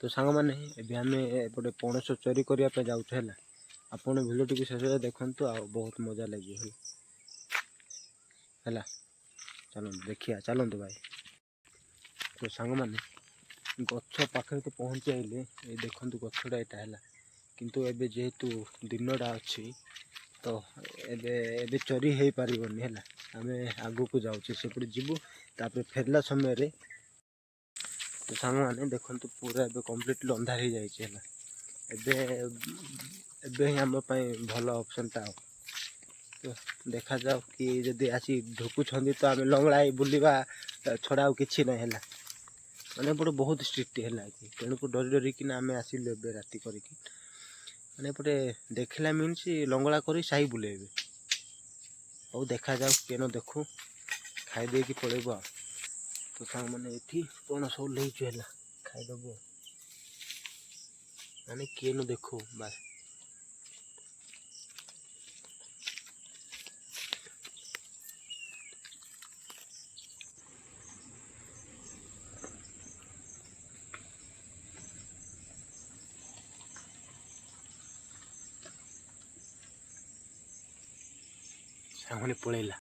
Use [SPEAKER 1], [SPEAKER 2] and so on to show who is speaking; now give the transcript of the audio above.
[SPEAKER 1] तो सांग मैंने एबे आमे एपटे पणस चोरी करने पे जाऊँ है आपण भिडियो टी शेष देखु आ बहुत मजा लगे है चलो देखिए चलते भाई। तो सांग मैंने गछ पाखे तो पहुँची आइले ये देखु गछटा यहाँ है किंतु एबे जेहेतु दिनटा अच्छी तो एबे चोरी हो पारनी है आमे आगू को जाऊे सेपटे जीवु तापर फेरला समय रे तो सांग मैंने देखु पूरा एबे कम्प्लीटली अंधार हो जाए एबे ही आम भल ऑप्शनटा तो देखा जाओ कि जदि आसी ढुकुंट तो आम लंगड़ा बुलवा छड़ा कि ना है मैंने पटे बहुत स्ट्रिक्ट है तेणुक डरी डरिकी आम आसिलु ए राति करके मैंने पटे देखला मीन्स लंगड़ा कर साही बुलेबे और देखा जाओ केन देखू खाईदे कि पड़ेब। तो सांग मैंने ये पणस ओल्लैचु है खाईदब मैंने केन देखू बास सांग मैंने पलैला।